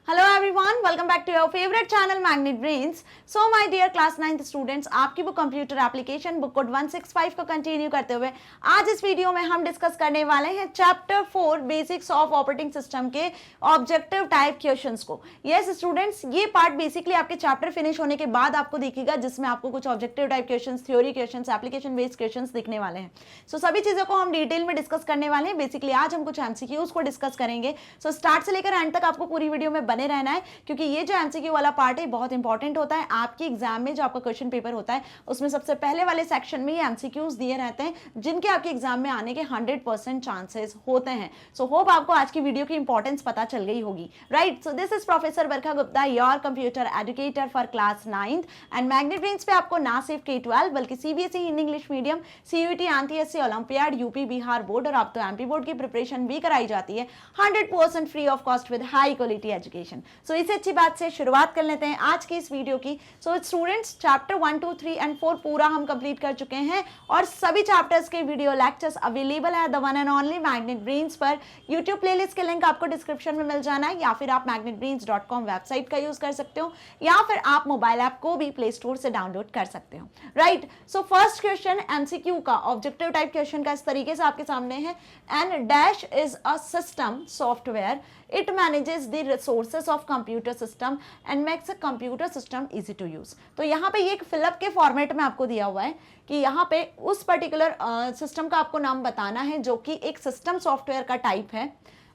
Hello everyone, welcome back to your favourite channel magnet brains. So my dear class 9th students, आपकी book computer application book code 165 को continue करते हुए आज इस video में हम डिस्कस करने वाले हैं chapter 4 basics of operating system के ऑब्जेक्टिव टाइप क्वेश्चंस को। यस स्टूडेंट्स, ये पार्ट बेसिकली आपके चैप्टर फिनिश होने के बाद आपको दिखेगा, जिसमें आपको कुछ objective type questions, theory questions, application based questions दिखने वाले हैं। सो सभी चीजों को हम डिटेल में डिस्कस करने वाले हैं। बेसिकली आज हम कुछ एमसीक्यूज को डिस्कस करेंगे। सो स्टार्ट से लेकर एंड तक आपको पूरी वीडियो में बने रहना है, क्योंकि ये जो एमसीक्यू वाला पार्ट है बहुत इंपॉर्टेंट होता है। आपकी एग्जाम में जो आपका क्वेश्चन पेपर होता है उसमें सबसे पहले वाले सेक्शन में ये एमसीक्यूज दिए रहते हैं, जिनके आपके एग्जाम में आने के 100% चांसेस होते हैं। सो होप आपको आज की वीडियो की इंपॉर्टेंस पता चल गई होगी, right. So this is professor Barkha Gupta, your computer educator for class 9th and magnet brains पे आपको ना सिर्फ K-12 बल्कि CBSE Hindi English medium, CUET, NTSC, olympiad, UP Bihar board और अब तो एमपी बोर्ड की प्रिपरेशन भी कराई जाती है 100% free of cost with high quality education. So इससे अच्छी बात से शुरुआत कर लेते हैं आज की इस वीडियो की। सो स्टूडेंट्स, चैप्टर 1, 2, 3 एंड 4 पूरा हम कंप्लीट कर चुके हैं और सभी चैप्टर्स के वीडियो लेक्चर्स अवेलेबल है the one and only magnet brains पर। यूट्यूब प्लेलिस्ट के लिंक आपको डिस्क्रिप्शन में मिल जाना है, या फिर आप magnetbrains.com वेबसाइट का यूज कर सकते हो, या फिर आप मोबाइल ऐप को भी प्ले स्टोर से डाउनलोड कर सकते हो, right. So first question MCQ का ऑब्जेक्टिव टाइप क्वेश्चन का इस तरीके से आपके सामने है। An dash is a system software, it manages the resources of computer system and makes a computer system easy to use। तो यहाँ पे ये एक फिलअप के फॉर्मेट में आपको दिया हुआ है कि यहाँ पे उस पर्टिकुलर सिस्टम का आपको नाम बताना है जो कि एक सिस्टम सॉफ्टवेयर का टाइप है।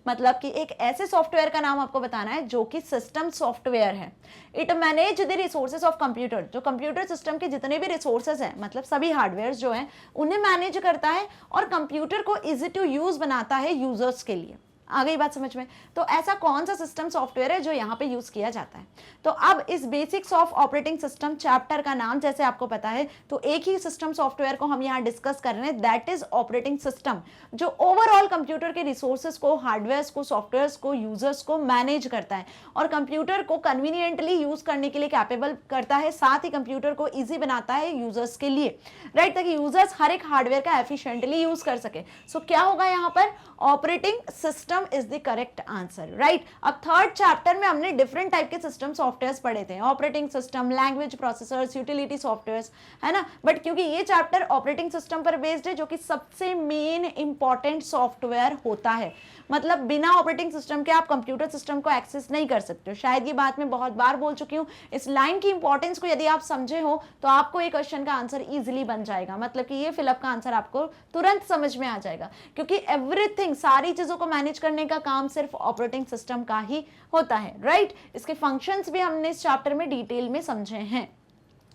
मतलब कि एक ऐसे सॉफ्टवेयर का नाम आपको बताना है जो कि सिस्टम सॉफ्टवेयर है। It manage the resources of computer, जो कंप्यूटर सिस्टम के जितने भी रिसोर्सेज हैं, मतलब सभी हार्डवेयर जो हैं, उन्हें मैनेज करता है और कंप्यूटर को इजी टू यूज बनाता है यूजर्स के लिए। आ गई बात समझ में? तो ऐसा कौन सा सिस्टम सॉफ्टवेयर है जो यहाँ पे यूज किया जाता है? तो अब इस basics of operating system chapter का नाम जैसे आपको पता है, तो एक ही सिस्टम सॉफ्टवेयर को हम यहाँ डिस्कस कर रहे हैं, दैट इज ऑपरेटिंग सिस्टम, जो ओवरऑल कंप्यूटर के रिसोर्सेज को, हार्डवेयर को, सॉफ्टवेयर को, यूजर्स को मैनेज करता है और कंप्यूटर को कन्वीनियंटली यूज करने के लिए कैपेबल करता है, साथ ही कंप्यूटर को ईजी बनाता है यूजर्स के लिए, राइट, ताकि यूजर्स हर एक हार्डवेयर का एफिशिएंटली यूज कर सके। सो क्या होगा यहाँ पर? Operating system is the correct answer, right। अब थर्ड चैप्टर में हमने डिफरेंट टाइप के सिस्टम सॉफ्टवेयर्स पढ़े थे, operating system, language processors, utility softwares, है ना। बट क्योंकि ये चैप्टर ऑपरेटिंग सिस्टम पर बेस्ड है, जो कि सबसे मेन इंपॉर्टेंट सॉफ्टवेयर होता है, मतलब बिना ऑपरेटिंग सिस्टम के आप कंप्यूटर सिस्टम को एक्सेस नहीं कर सकते हो। शायद ये बात मैं बहुत बार बोल चुकी हूँ। इस लाइन की इंपॉर्टेंस को यदि आप समझे हो तो आपको ये क्वेश्चन का आंसर इजीली बन जाएगा, मतलब कि ये फिलअप का आंसर आपको तुरंत समझ में आ जाएगा, क्योंकि एवरीथिंग, सारी चीजों को मैनेज करने का काम सिर्फ ऑपरेटिंग सिस्टम का ही होता है, राइट। इसके फंक्शंस भी हमने इस चैप्टर में डिटेल में समझे हैं।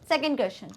Second question,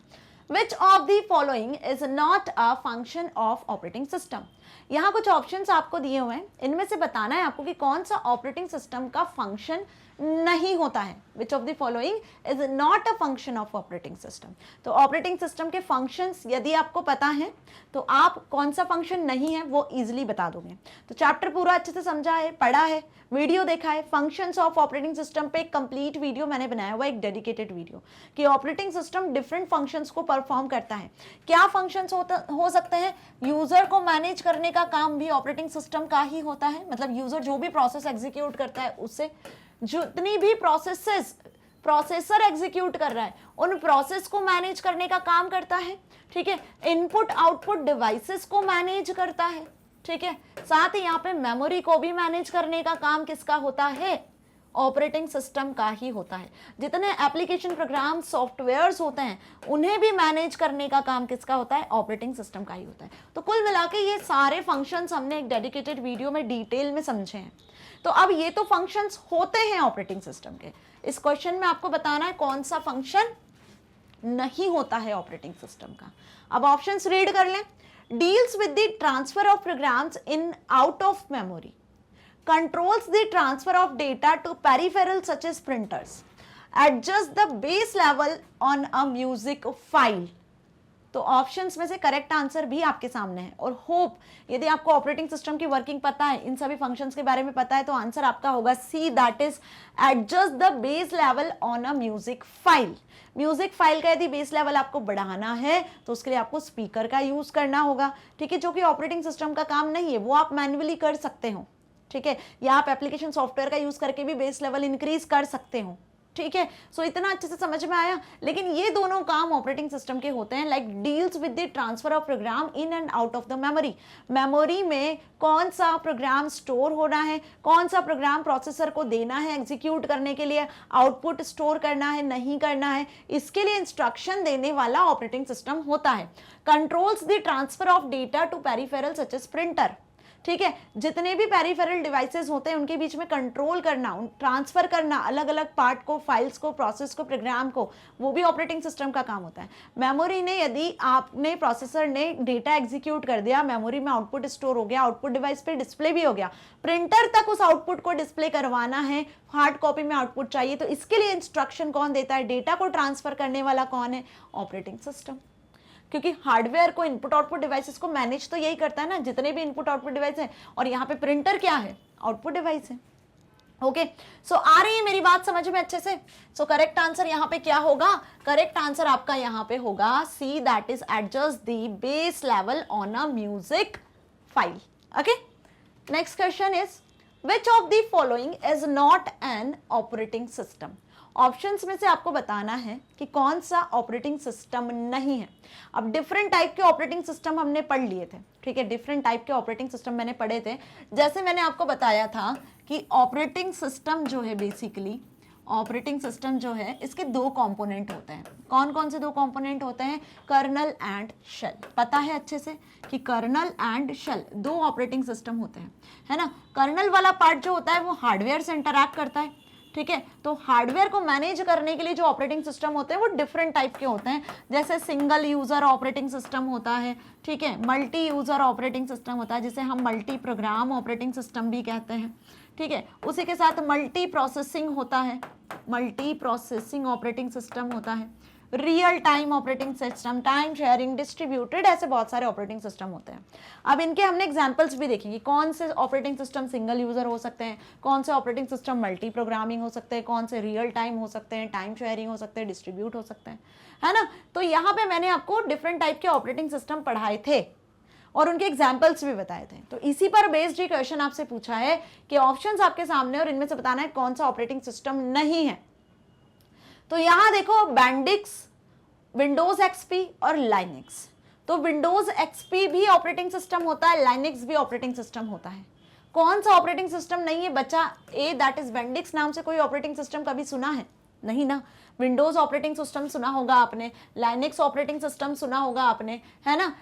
Which of the following is not a function of operating system? यहाँ कुछ ऑप्शंस आपको दिए हुए हैं, इनमें से बताना है आपको कि कौन सा ऑपरेटिंग सिस्टम का फंक्शन नहीं होता है। Which of the following is not a function of operating system? तो ऑपरेटिंग सिस्टम के फंक्शंस यदि आपको पता है तो आप कौन सा फंक्शन नहीं है वो इजीली बता दोगे। तो चैप्टर पूरा अच्छे से समझा है, पढ़ा है, वीडियो देखा है, फंक्शंस ऑफ ऑपरेटिंग सिस्टम पे एक कंप्लीट वीडियो मैंने बनाया हुआ, एक डेडिकेटेड वीडियो, कि ऑपरेटिंग सिस्टम डिफरेंट फंक्शंस को परफॉर्म करता है। क्या फंक्शंस हो सकते हैं? यूजर को मैनेज करने का काम भी ऑपरेटिंग सिस्टम का ही होता है, मतलब यूजर जो भी प्रोसेस एग्जीक्यूट करता है, उससे जितनी भी प्रोसेसर एग्जीक्यूट कर रहा है उन प्रोसेस को मैनेज करने का काम करता है, ठीक है। इनपुट आउटपुट डिवाइसेस को मैनेज करता है, ठीक है। साथ ही यहाँ पे मेमोरी को भी मैनेज करने का काम किसका होता है? ऑपरेटिंग सिस्टम का ही होता है। जितने एप्लीकेशन, प्रोग्राम, सॉफ्टवेयर्स होते हैं उन्हें भी मैनेज करने का काम किसका होता है? ऑपरेटिंग सिस्टम का ही होता है। तो कुल मिला के ये सारे फंक्शंस हमने एक डेडिकेटेड वीडियो में डिटेल में समझे हैं। तो अब ये तो फंक्शंस होते हैं ऑपरेटिंग सिस्टम के। इस क्वेश्चन में आपको बताना है कौन सा फंक्शन नहीं होता है ऑपरेटिंग सिस्टम का। अब ऑप्शंस रीड कर लें। Deals with the transfer of programs in out of memory, controls the transfer of data to peripherals such as printers, adjust the base level on a music file। तो options में से correct answer भी आपके सामने है, और hope यदि आपको ऑपरेटिंग सिस्टम की वर्किंग पता है, इन सभी फंक्शंस के बारे में पता है, तो आंसर आपका होगा C, that is adjust the base level on a music file. Music file का यदि बेस लेवल आपको बढ़ाना है तो उसके लिए आपको स्पीकर का यूज करना होगा, ठीक है, जो कि ऑपरेटिंग सिस्टम का काम नहीं है, वो आप मैन्युअली कर सकते हो, ठीक है, या आप एप्लीकेशन सॉफ्टवेयर का यूज करके भी बेस लेवल इंक्रीज कर सकते हो, ठीक है। सो इतना अच्छे से समझ में आया। लेकिन ये दोनों काम ऑपरेटिंग सिस्टम के होते हैं, like deals with the transfer of program in and out of the memory. Memory में कौन सा प्रोग्राम स्टोर होना है, कौन सा प्रोग्राम प्रोसेसर को देना है एग्जीक्यूट करने के लिए, आउटपुट स्टोर करना है नहीं करना है, इसके लिए इंस्ट्रक्शन देने वाला ऑपरेटिंग सिस्टम होता है। Controls the transfer of data to peripheral such as printer, ठीक है। जितने भी पेरिफेरल डिवाइसेस होते हैं उनके बीच में कंट्रोल करना, ट्रांसफर करना अलग अलग पार्ट को, फाइल्स को, प्रोसेस को, प्रोग्राम को, वो भी ऑपरेटिंग सिस्टम का काम होता है। मेमोरी ने, यदि आपने प्रोसेसर ने डेटा एग्जीक्यूट कर दिया, मेमोरी में आउटपुट स्टोर हो गया, आउटपुट डिवाइस पे डिस्प्ले भी हो गया, प्रिंटर तक उस आउटपुट को डिस्प्ले करवाना है, हार्ड कॉपी में आउटपुट चाहिए, तो इसके लिए इंस्ट्रक्शन कौन देता है, डेटा को ट्रांसफर करने वाला कौन है, ऑपरेटिंग सिस्टम। क्योंकि हार्डवेयर को, इनपुट आउटपुट डिवाइसेस को मैनेज तो यही करता है ना, जितने भी इनपुट आउटपुट डिवाइस है, और यहाँ पे प्रिंटर क्या है, आउटपुट डिवाइस है। ओके, सो आ रही है मेरी बात समझ में अच्छे से। सो करेक्ट आंसर यहाँ पे क्या होगा, करेक्ट आंसर आपका यहाँ पे होगा C, that is adjust the base level on a music file. Okay, next question is which of the following is not an operating system. Options में से आपको बताना है कि कौन सा ऑपरेटिंग सिस्टम नहीं है। अब डिफरेंट टाइप के ऑपरेटिंग सिस्टम हमने पढ़ लिए थे, ठीक है, डिफरेंट टाइप के ऑपरेटिंग सिस्टम मैंने पढ़े थे। जैसे मैंने आपको बताया था कि ऑपरेटिंग सिस्टम जो है, बेसिकली ऑपरेटिंग सिस्टम जो है, इसके दो कंपोनेंट होते हैं। कौन कौन से दो कंपोनेंट होते हैं, कर्नल एंड शेल। पता है अच्छे से कि कर्नल एंड शेल दो ऑपरेटिंग सिस्टम होते हैं, है ना। कर्नल वाला पार्ट जो होता है वो हार्डवेयर से इंटरैक्ट करता है, ठीक है। तो हार्डवेयर को मैनेज करने के लिए जो ऑपरेटिंग सिस्टम होते हैं वो डिफरेंट टाइप के होते हैं। जैसे सिंगल यूजर ऑपरेटिंग सिस्टम होता है, ठीक है, मल्टी यूजर ऑपरेटिंग सिस्टम होता है, जिसे हम मल्टी प्रोग्राम ऑपरेटिंग सिस्टम भी कहते हैं, ठीक है। उसी के साथ मल्टी प्रोसेसिंग होता है, मल्टी प्रोसेसिंग ऑपरेटिंग सिस्टम होता है, real time operating system, time sharing, distributed, ऐसे बहुत सारे ऑपरेटिंग सिस्टम होते हैं। अब इनके हमने एग्जांपल्स भी देखेंगे, कौन से ऑपरेटिंग सिस्टम सिंगल यूजर हो सकते हैं, कौन से ऑपरेटिंग सिस्टम मल्टी प्रोग्रामिंग हो सकते हैं, कौन से रियल टाइम हो सकते हैं, टाइम शेयरिंग हो सकते हैं, डिस्ट्रीब्यूट हो सकते हैं, है ना। तो यहाँ पे मैंने आपको डिफरेंट टाइप के ऑपरेटिंग सिस्टम पढ़ाए थे और उनके एग्जाम्पल्स भी बताए थे। तो इसी पर बेस्ड ये क्वेश्चन आपसे पूछा है कि ऑप्शंस आपके सामने और इनमें से बताना है कौन सा ऑपरेटिंग सिस्टम नहीं है। तो यहां देखो, बैंडिक्स, विंडोज एक्सपी और लाइनेक्स। तो विंडोज एक्सपी भी ऑपरेटिंग सिस्टम होता है, लाइनेक्स भी ऑपरेटिंग सिस्टम होता है। कौन सा ऑपरेटिंग सिस्टम नहीं है बच्चा, ए, दैट इज बेंडिक्स। नाम से कोई ऑपरेटिंग सिस्टम कभी सुना है? नहीं ना। विंडोज ऑपरेटिंग सिस्टम सुना होगा आपने, लाइनेक्स ऑपरेटिंग सिस्टम सुना होगा आपने, है ना,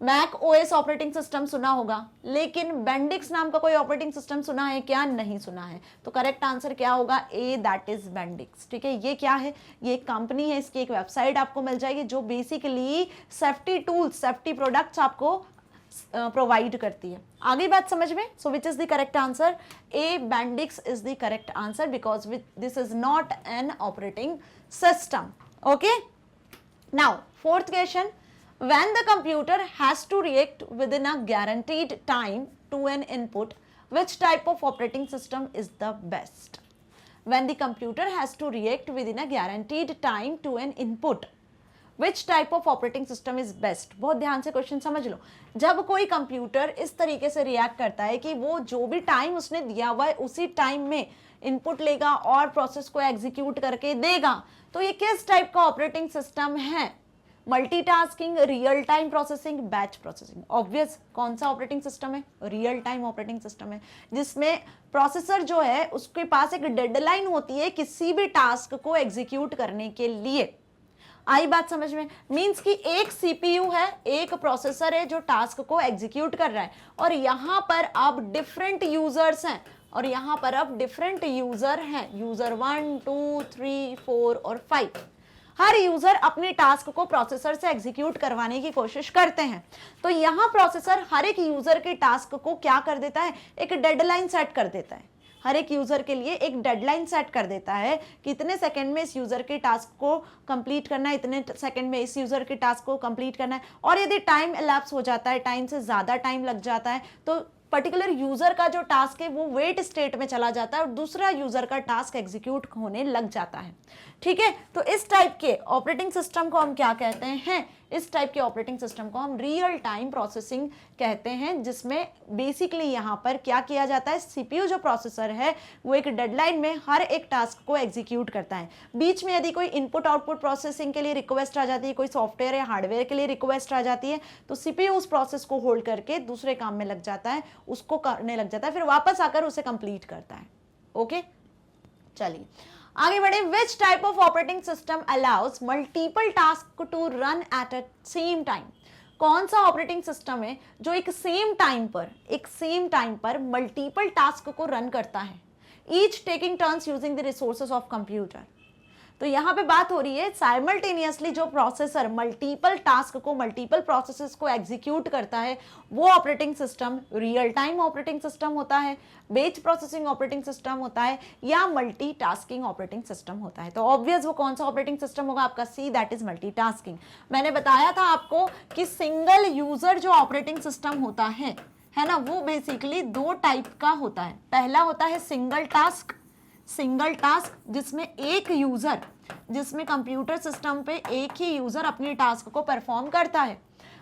मैक ओएस ऑपरेटिंग सिस्टम सुना होगा, लेकिन बेंडिक्स नाम का कोई ऑपरेटिंग सिस्टम सुना है क्या? नहीं सुना है। तो करेक्ट आंसर क्या होगा? ए, दैट इज बेंडिक्स। ठीक है, ये क्या है? ये एक कंपनी है, इसकी एक वेबसाइट आपको मिल जाएगी जो basically safety tools, safety products आपको प्रोवाइड करती है। आगे बात समझ में? So which is the correct answer? A, Bendix is the correct answer because this is not an operating system. Okay, now fourth question, when the computer has to react within a guaranteed time to an input, which type of operating system is the best? When the computer has to react within a guaranteed time to an input, which type of operating system is best? बहुत ध्यान से question समझ लो। जब कोई computer इस तरीके से react करता है कि वो जो भी टाइम उसने दिया हुआ है उसी टाइम में इनपुट लेगा और प्रोसेस को एग्जीक्यूट करके देगा, तो ये किस टाइप का ऑपरेटिंग सिस्टम है? Multitasking, real time processing, batch processing. Obvious, कौन सा ऑपरेटिंग सिस्टम है? रियल टाइम ऑपरेटिंग सिस्टम है, जिसमें प्रोसेसर जो है उसके पास एक डेडलाइन होती है किसी भी टास्क को एग्जीक्यूट करने के लिए। आई बात समझ में? मींस कि एक सीपीयू है, एक प्रोसेसर है जो टास्क को एग्जीक्यूट कर रहा है, और यहां पर अब डिफरेंट यूजर्स हैं, और यहां पर अब डिफरेंट यूजर हैं, यूजर 1, 2, 3, 4 और 5। हर यूजर अपने टास्क को प्रोसेसर से एग्जीक्यूट करवाने की कोशिश करते हैं। तो यहां प्रोसेसर हर एक यूजर के टास्क को क्या कर देता है? एक डेडलाइन सेट कर देता है। हर एक यूजर के लिए एक डेडलाइन सेट कर देता है कि इतने सेकंड में इस यूजर के टास्क को कंप्लीट करना है, इतने सेकंड में इस यूजर के टास्क को कंप्लीट करना है। और यदि टाइम एलैप्स हो जाता है, टाइम से ज्यादा टाइम लग जाता है, तो पर्टिकुलर यूजर का जो टास्क है वो वेट स्टेट में चला जाता है और दूसरा यूजर का टास्क एग्जीक्यूट होने लग जाता है। ठीक है, तो इस टाइप के ऑपरेटिंग सिस्टम को हम क्या कहते हैं, इस टाइप के ऑपरेटिंग सिस्टम को हम रियल टाइम प्रोसेसिंग कहते हैं, जिसमें बेसिकली यहाँ पर क्या किया जाता है, सीपीयू जो प्रोसेसर है वो एक डेडलाइन में हर एक टास्क को एग्जीक्यूट करता है। बीच में यदि कोई इनपुट आउटपुट प्रोसेसिंग के लिए रिक्वेस्ट आ जाती है, कोई सॉफ्टवेयर या हार्डवेयर के लिए रिक्वेस्ट आ जाती है, तो सीपीयू उस प्रोसेस को होल्ड करके दूसरे काम में लग जाता है, उसको करने लग जाता है, फिर वापस आकर उसे कंप्लीट करता है। ओके, चलिए आगे बढ़े। Which type of operating system allows multiple task to run at a same time? कौन सा ऑपरेटिंग सिस्टम है जो एक सेम टाइम पर मल्टीपल टास्क को रन करता है, each taking turns using the resources of computer? तो यहाँ पे बात हो रही है साइमल्टेनियसली जो प्रोसेसर मल्टीपल टास्क को, मल्टीपल प्रोसेसेस को एग्जीक्यूट करता है, वो operating system real time operating system होता है, बेच प्रोसेसिंग ऑपरेटिंग सिस्टम होता है, या मल्टीटास्किंग ऑपरेटिंग सिस्टम होता है। तो ऑब्वियस वो कौन सा ऑपरेटिंग सिस्टम होगा आपका, सी, दैट इज मल्टीटास्किंग। मैंने बताया था आपको कि सिंगल यूजर जो ऑपरेटिंग सिस्टम होता है ना, वो बेसिकली दो टाइप का होता है। पहला होता है सिंगल टास्क जिसमें एक यूजर, जिसमें कंप्यूटर सिस्टम पे एक ही यूजर अपनी टास्क को परफॉर्म करता है,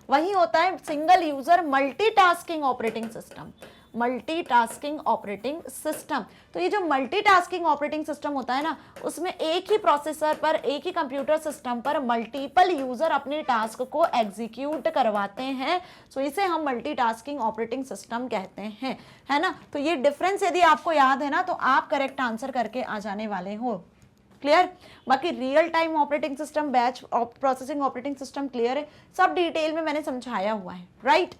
वही होता है single user multitasking operating system. तो ये जो मल्टीटास्किंग ऑपरेटिंग सिस्टम होता है ना, उसमें एक ही प्रोसेसर पर, एक ही कंप्यूटर सिस्टम पर मल्टीपल यूजर अपने टास्क को एग्जीक्यूट करवाते हैं, सो इसे हम मल्टीटास्किंग ऑपरेटिंग सिस्टम कहते हैं, है ना। तो ये डिफरेंस यदि आपको याद है ना, तो आप करेक्ट आंसर करके आ जाने वाले हो। क्लियर? बाकी real time operating system, batch processing operating system clear है, सब डिटेल में मैंने समझाया हुआ है, राइट?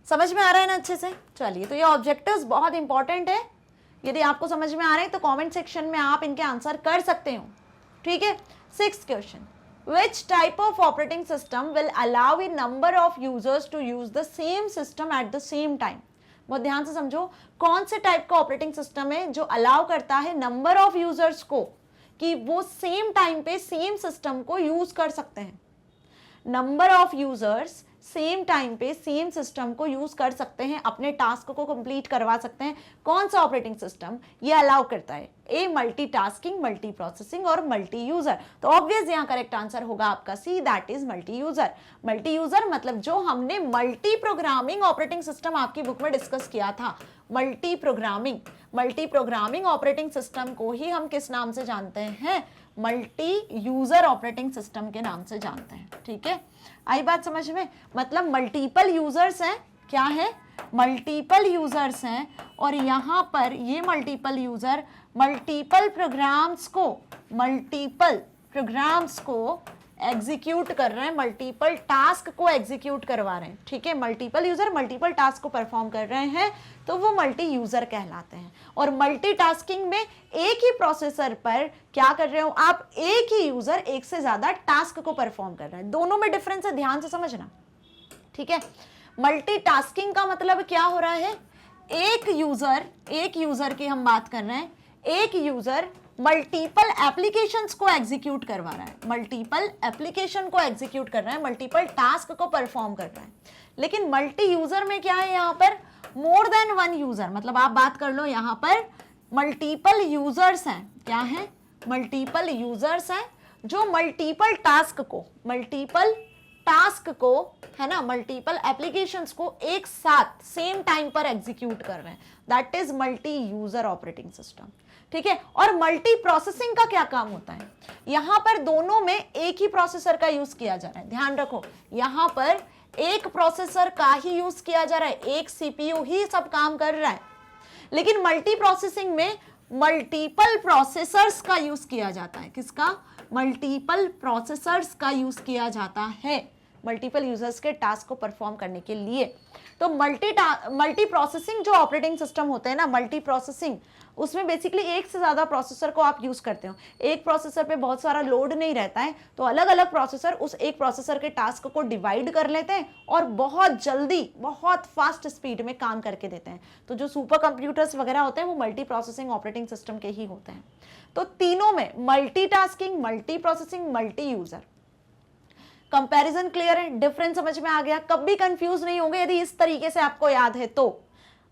समझ में आ रहा है ना अच्छे से? चलिए, तो ये ऑब्जेक्टिव्स बहुत इंपॉर्टेंट है, यदि आपको समझ में आ रहे हैं तो कमेंट सेक्शन में आप इनके आंसर कर सकते हो। ठीक है, 6th question, which type of operating system will allow a number of users to use the same system at the same time? बहुत ध्यान से समझो, कौन से टाइप का ऑपरेटिंग सिस्टम है जो अलाउ करता है नंबर ऑफ यूजर्स को कि वो सेम टाइम पे सेम सिस्टम को यूज कर सकते हैं। Number of users same time पे सेम सिस्टम को यूज कर सकते हैं, अपने टास्क को कंप्लीट करवा सकते हैं। कौन सा ऑपरेटिंग सिस्टम ये अलाउ करता है? ए, मल्टीटास्किंग, मल्टी प्रोसेसिंग और मल्टी यूजर। तो ऑब्वियस यहाँ करेक्ट आंसर होगा आपका C, that is multi user. Multi user मतलब जो हमने मल्टी प्रोग्रामिंग ऑपरेटिंग सिस्टम आपकी बुक में डिस्कस किया था, मल्टी प्रोग्रामिंग ऑपरेटिंग सिस्टम को ही हम किस नाम से जानते हैं? मल्टी यूजर ऑपरेटिंग सिस्टम के नाम से जानते हैं। ठीक है, आई बात समझ में? मतलब मल्टीपल यूजर्स हैं, क्या है? मल्टीपल यूजर्स हैं, और यहाँ पर ये मल्टीपल यूजर मल्टीपल प्रोग्राम्स को एग्जीक्यूट कर रहे हैं, मल्टीपल टास्क को एग्जीक्यूट करवा रहे हैं। ठीक है, मल्टीपल यूजर मल्टीपल टास्क को परफॉर्म कर रहे हैं, तो वो मल्टी यूजर कहलाते हैं। और मल्टीटास्किंग में एक ही प्रोसेसर पर क्या कर रहे हो आप? एक ही यूजर एक से ज्यादा टास्क को परफॉर्म कर रहा है। दोनों में डिफरेंस है, ध्यान से समझना। ठीक है, मल्टीटास्किंग का मतलब क्या हो रहा है? एक यूजर की हम बात कर रहे हैं, एक यूजर मल्टीपल एप्लीकेशंस को एग्जीक्यूट करवा रहा है, मल्टीपल एप्लीकेशन को एग्जीक्यूट कर रहा है, मल्टीपल टास्क को परफॉर्म कर रहा है। लेकिन मल्टी यूजर में क्या है? यहाँ पर मोर देन वन यूजर, मतलब आप बात कर लो यहाँ पर मल्टीपल यूजर्स हैं। क्या है? मल्टीपल यूजर्स हैं जो मल्टीपल टास्क को है ना, मल्टीपल एप्लीकेशंस को एक साथ सेम टाइम पर एग्जीक्यूट कर रहे हैं, that is multi user operating system. ठीक है, और मल्टी प्रोसेसिंग का क्या काम होता है? यहां पर दोनों में एक ही प्रोसेसर का यूज किया जा रहा है। ध्यान रखो, यहां पर एक प्रोसेसर का ही यूज किया जा रहा है, एक सीपीयू ही सब काम कर रहा है। लेकिन मल्टी प्रोसेसिंग में मल्टीपल प्रोसेसर्स का यूज किया जाता है। किसका? मल्टीपल प्रोसेसर्स का यूज किया जाता है, मल्टीपल यूजर्स के टास्क को परफॉर्म करने के लिए। तो मल्टी प्रोसेसिंग जो ऑपरेटिंग सिस्टम होते हैं ना, मल्टी प्रोसेसिंग, उसमें बेसिकली एक से ज्यादा प्रोसेसर को आप यूज करते हो। एक प्रोसेसर पे बहुत सारा लोड नहीं रहता है, तो अलग अलग प्रोसेसर उस एक प्रोसेसर के टास्क को डिवाइड कर लेते हैं और बहुत जल्दी, बहुत फास्ट स्पीड में काम करके देते हैं। तो जो सुपर कंप्यूटर्स वगैरह होते हैं वो मल्टी प्रोसेसिंग ऑपरेटिंग सिस्टम के ही होते हैं। तो तीनों में multitasking, multi processing, multi user, comparison clear है, डिफरेंस समझ में आ गया, कभी कंफ्यूज नहीं होंगे यदि इस तरीके से आपको याद है तो।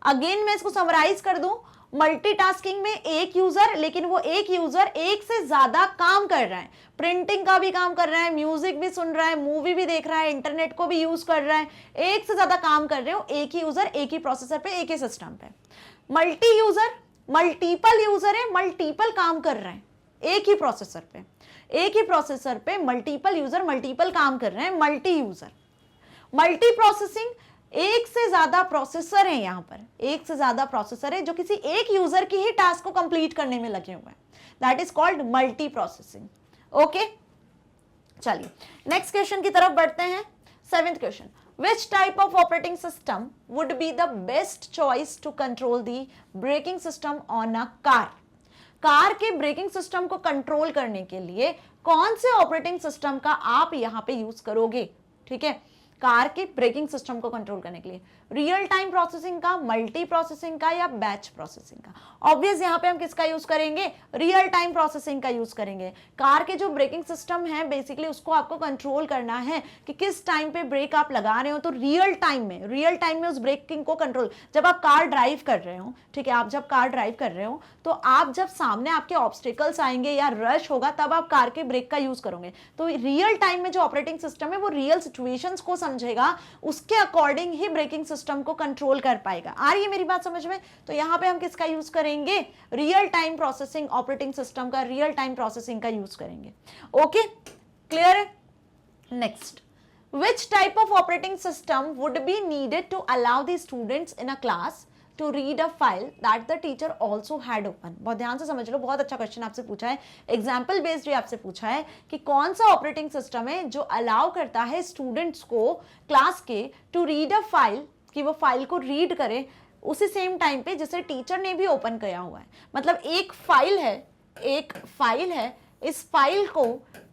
अगेन मैं इसको समराइज कर दूं, मल्टीटास्किंग में एक यूजर, लेकिन वो एक यूजर एक से ज्यादा काम कर रहा है, प्रिंटिंग का भी काम कर रहा है, म्यूजिक भी सुन रहा है, मूवी भी देख रहा है, इंटरनेट को भी यूज कर रहा है, एक से ज्यादा काम कर रहे हो एक ही यूजर, एक ही प्रोसेसर पे, एक ही सिस्टम पे। मल्टी यूजर, मल्टीपल यूजर है, मल्टीपल काम कर रहे हैं एक ही प्रोसेसर पे, एक ही प्रोसेसर पे मल्टीपल यूजर मल्टीपल काम कर रहे हैं, मल्टी यूजर। मल्टी प्रोसेसिंग, एक से ज्यादा प्रोसेसर है, यहां पर एक से ज्यादा प्रोसेसर है जो किसी एक यूजर की ही टास्क को कंप्लीट करने में लगे हुए हैं, that is called multi processing. Okay, चलिए नेक्स्ट क्वेश्चन की तरफ बढ़ते हैं। 7th question, which type of operating system would be the best choice to control the braking system on a car? Car के ब्रेकिंग सिस्टम को control करने के लिए कौन से ऑपरेटिंग सिस्टम का आप यहां पे यूज करोगे? ठीक है, कार के ब्रेकिंग सिस्टम को कंट्रोल करने के लिए रियल टाइम प्रोसेसिंग का, मल्टी प्रोसेसिंग का या बैच प्रोसेसिंग का? ऑब्वियस यहां पे हम किसका यूज करेंगे? रियल टाइम प्रोसेसिंग का यूज करेंगे। कार के जो ब्रेकिंग सिस्टम है बेसिकली उसको आपको कंट्रोल करना है कि किस टाइम पे ब्रेक आप लगा रहे हो, तो रियल टाइम में उस ब्रेकिंग को कंट्रोल, जब आप कार ड्राइव कर रहे हो, ठीक है, आप जब कार ड्राइव कर रहे हो तो आप जब सामने आपके ऑब्स्टिकल्स आएंगे या रश होगा तब आप कार के ब्रेक का यूज करोगे। तो रियल टाइम में जो ऑपरेटिंग सिस्टम है वो रियल सिचुएशंस को समझेगा, उसके अकॉर्डिंग ही ब्रेकिंग सिस्टम को कंट्रोल कर पाएगा। आ रही है मेरी बात समझ में? तो यहां पे हम किसका यूज करेंगे? Real time processing operating system का, रियल टाइम प्रोसेसिंग का यूज करेंगे। ओके, क्लियर है? Next, which type of operating system would be needed to allow the students in a class to read a file that the teacher also had open? बहुत ध्यान से समझ लो, बहुत अच्छा question आपसे पूछा है, एग्जाम्पल बेस्ड भी आपसे पूछा है कि कौन सा ऑपरेटिंग सिस्टम है जो अलाउ करता है स्टूडेंट्स को क्लास के टू रीड अ फाइल, कि वो फाइल को रीड करे उसी सेम टाइम पे जिसे टीचर ने भी ओपन किया हुआ है। मतलब एक फाइल है, इस फाइल को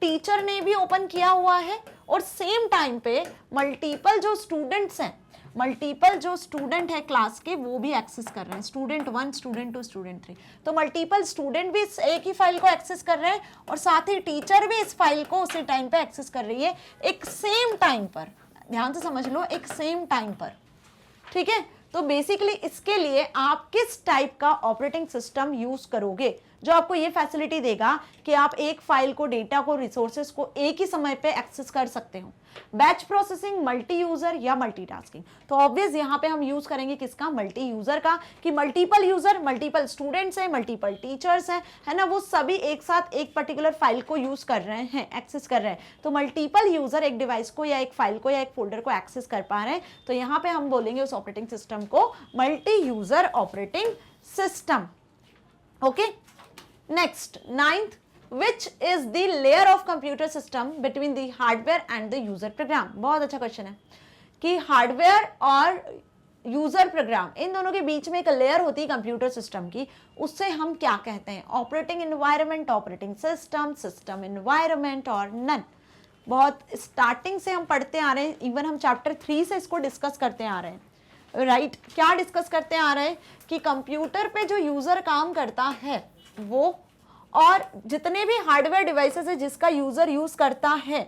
टीचर ने भी ओपन किया हुआ है और सेम टाइम पे मल्टीपल जो स्टूडेंट्स हैं, मल्टीपल जो स्टूडेंट है क्लास के वो भी एक्सेस कर रहे हैं, स्टूडेंट 1, स्टूडेंट 2, स्टूडेंट 3। तो मल्टीपल स्टूडेंट भी इस एक ही फाइल को एक्सेस कर रहे हैं और साथ ही टीचर भी इस फाइल को उसी टाइम पे एक्सेस कर रही है, एक सेम टाइम पर। ध्यान से समझ लो, एक सेम टाइम पर। ठीक है, तो बेसिकली इसके लिए आप किस टाइप का ऑपरेटिंग सिस्टम यूज करोगे जो आपको ये फैसिलिटी देगा कि आप एक फाइल को, डेटा को, रिसोर्सेज को एक ही समय पे एक्सेस कर सकते हो? बैच प्रोसेसिंग, मल्टी यूजर या मल्टीटास्किंग? तो ऑब्वियस यहाँ पे हम यूज करेंगे किसका? मल्टी यूजर का, कि मल्टीपल यूजर, मल्टीपल स्टूडेंट्स हैं, मल्टीपल टीचर्स हैं, है ना, वो सभी एक साथ एक पर्टिकुलर फाइल को यूज कर रहे हैं, एक्सेस कर रहे हैं। तो मल्टीपल यूजर एक डिवाइस को या एक फाइल को या एक फोल्डर को एक्सेस कर पा रहे हैं, तो यहाँ पे हम बोलेंगे उस ऑपरेटिंग सिस्टम को multi user operating system. Okay, next 9th, which is the layer of computer system between the hardware and the user program? बहुत अच्छा क्वेश्चन है कि हार्डवेयर और यूजर प्रोग्राम, इन दोनों के बीच में एक लेयर होती है कंप्यूटर सिस्टम की, उससे हम क्या कहते हैं? Operating environment, operating system, system environment और नन। बहुत स्टार्टिंग से हम पढ़ते आ रहे हैं, इवन हम चैप्टर 3 से इसको डिस्कस करते आ रहे हैं, राइट? क्या डिस्कस करते आ रहे हैं कि कंप्यूटर पे जो यूजर काम करता है वो, और जितने भी हार्डवेयर डिवाइसेस है जिसका यूजर यूज करता है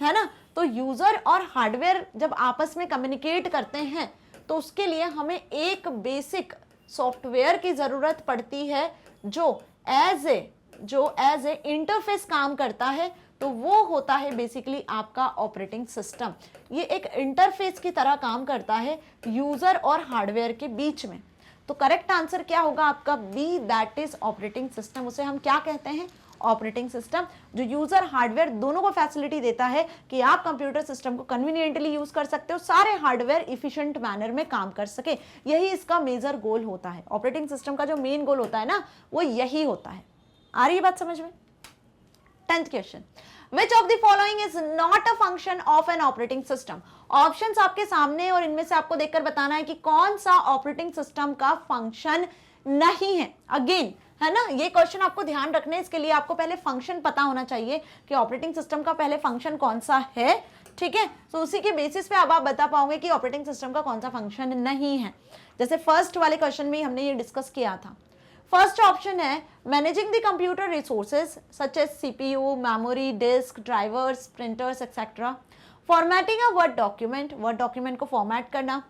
ना, तो यूजर और हार्डवेयर जब आपस में कम्युनिकेट करते हैं तो उसके लिए हमें एक बेसिक सॉफ्टवेयर की जरूरत पड़ती है जो एज ए इंटरफेस काम करता है, तो वो होता है बेसिकली आपका ऑपरेटिंग सिस्टम। ये एक इंटरफेस की तरह काम करता है यूजर और हार्डवेयर के बीच में। तो करेक्ट आंसर क्या होगा आपका? B, that is operating system. उसे हम क्या कहते हैं? ऑपरेटिंग सिस्टम, जो यूजर हार्डवेयर दोनों को फैसिलिटी देता है कि आप कंप्यूटर सिस्टम को कन्वीनियंटली यूज कर सकते हो, सारे हार्डवेयर इफिशिएंट मैनर में काम कर सके। यही इसका मेजर गोल होता है। ऑपरेटिंग सिस्टम का जो मेन गोल होता है ना, वो यही होता है। आ रही है बात समझ में? 10th question, Which of the following is not a function of an operating system? Options आपके सामने और इनमें से आपको देखकर बताना है कि कौन सा ऑपरेटिंग सिस्टम का फंक्शन नहीं है। अगेन, है ना, ये क्वेश्चन आपको ध्यान रखने, इसके लिए आपको पहले फंक्शन पता होना चाहिए कि ऑपरेटिंग सिस्टम का पहले फंक्शन कौन सा है। ठीक है, तो उसी के बेसिस पे अब आप बता पाओगे कि ऑपरेटिंग सिस्टम का कौन सा फंक्शन नहीं है। जैसे फर्स्ट वाले क्वेश्चन में हमने ये डिस्कस किया था। फर्स्ट ऑप्शन है managing the computer resources such as CPU, memory, disk, drivers, printers etcetera. Formatting a word document को फॉर्मेट करना,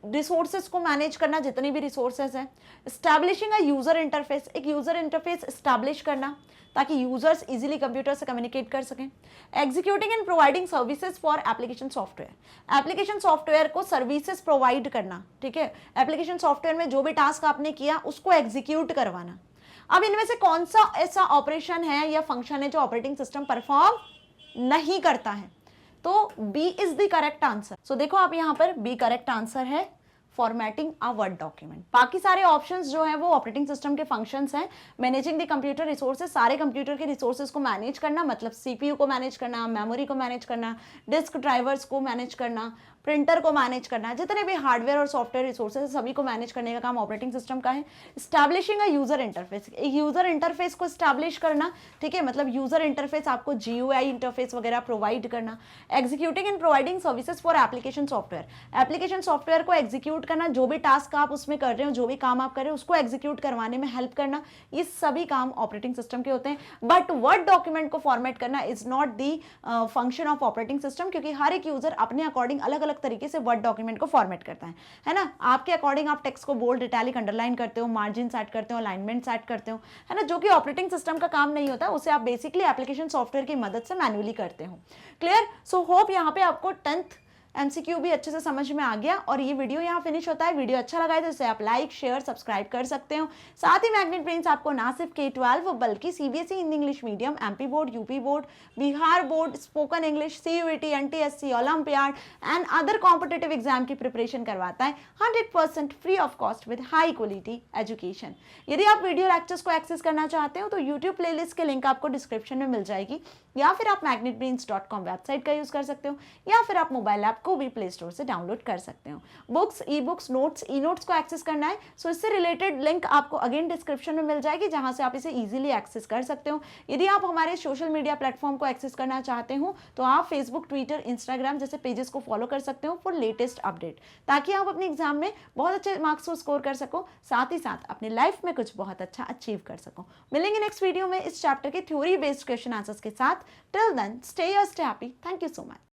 रिसोर्सेज को मैनेज करना, जितनी भी रिसोर्सेज हैं। एस्टैब्लिशिंग अ यूजर इंटरफेस, एक यूजर इंटरफेस एस्टैब्लिश करना ताकि यूजर्स इजीली कंप्यूटर से कम्युनिकेट कर सकें। Executing and providing services for application software को सर्विसेज प्रोवाइड करना, ठीक है। एप्लीकेशन सॉफ्टवेयर में जो भी टास्क आपने किया उसको एग्जीक्यूट करवाना। अब इनमें से कौन सा ऐसा ऑपरेशन है या फंक्शन है जो ऑपरेटिंग सिस्टम परफॉर्म नहीं करता है? तो B is the correct answer. So देखो आप यहां पर बी करेक्ट आंसर है, फॉर्मेटिंग अ वर्ड डॉक्यूमेंट। बाकी सारे ऑप्शंस जो है वो ऑपरेटिंग सिस्टम के फंक्शंस हैं। मैनेजिंग द कंप्यूटर रिसोर्सेज, सारे कंप्यूटर के रिसोर्सेज को मैनेज करना, मतलब सीपीयू को मैनेज करना, मेमोरी को मैनेज करना, डिस्क ड्राइवर्स को मैनेज करना, प्रिंटर को मैनेज करना, जितने भी हार्डवेयर और सॉफ्टवेयर रिसोर्सेज सभी को मैनेज करने का काम ऑपरेटिंग सिस्टम का है। स्टैब्लिशिंग अ यूजर इंटरफेस, एक यूजर इंटरफेस को स्टैब्लिश करना, ठीक है, मतलब यूजर इंटरफेस आपको जीयूआई इंटरफेस वगैरह प्रोवाइड करना। Executing and providing services for application software को एग्जीक्यूट करना, जो भी टास्क आप उसमें कर रहे हो, जो भी काम आप कर रहे हो उसको एग्जीक्यूट करवाने में हेल्प करना, ये सभी काम ऑपरेटिंग सिस्टम के होते हैं। बट वर्ड डॉक्यूमेंट को फॉर्मेट करना is not the function of operating system, क्योंकि हर एक यूजर अपने अकॉर्डिंग अलग अलग तरीके से वर्ड डॉक्यूमेंट को फॉर्मेट करता है ना। आपके अकॉर्डिंग आप टेक्स्ट को बोल्ड, इटैलिक, अंडरलाइन करते हो, मार्जिन सेट करते हो, अलाइनमेंट सेट करते हो, है ना, जो कि ऑपरेटिंग सिस्टम का काम नहीं होता, उसे आप बेसिकली एप्लीकेशन सॉफ्टवेयर की मदद से मैन्युअली करते हो। क्लियर? सो होप यहाँ पे आपको 10th एमसीक्यू भी अच्छे से समझ में आ गया और ये वीडियो यहाँ फिनिश होता है। वीडियो अच्छा लगा है तो इसे आप लाइक, शेयर, सब्सक्राइब कर सकते हो। साथ ही मैग्नेट ब्रेन्स आपको ना सिर्फ K-12 बल्कि CBSE Hindi English medium, MP board, UP board, Bihar board, spoken English, CUET, NTSC, olympiad and other competitive exam की प्रिपरेशन करवाता है 100% free of cost with high quality education. यदि आप वीडियो लेक्चर्स को एक्सेस करना चाहते हो तो यूट्यूब प्लेलिस्ट के लिंक आपको डिस्क्रिप्शन में मिल जाएगी, या फिर आप magnetbrains.com वेबसाइट का यूज कर सकते हो, या फिर आप मोबाइल ऐप को भी प्ले स्टोर से डाउनलोड कर सकते हो। Books, e books, notes, e notes को एक्सेस करना है सो इससे रिलेटेड लिंक आपको अगेन डिस्क्रिप्शन में मिल जाएगी, जहां से आप इसे इजीली एक्सेस कर सकते हो। यदि आप हमारे सोशल मीडिया प्लेटफॉर्म को एक्सेस करना चाहते हो तो आप फेसबुक, ट्विटर, इंस्टाग्राम जैसे पेजेस को फॉलो कर सकते हो फॉर लेटेस्ट अपडेट, ताकि आप अपने एग्जाम में बहुत अच्छे मार्क्स को स्कोर कर सको, साथ ही साथ अपनी लाइफ में कुछ बहुत अच्छा अचीव कर सको। मिलेंगे नेक्स्ट वीडियो में इस चैप्टर के थ्योरी बेस्ड क्वेश्चन आंसर्स के साथ। टिल देन, स्टे और stay happy. Thank you so much.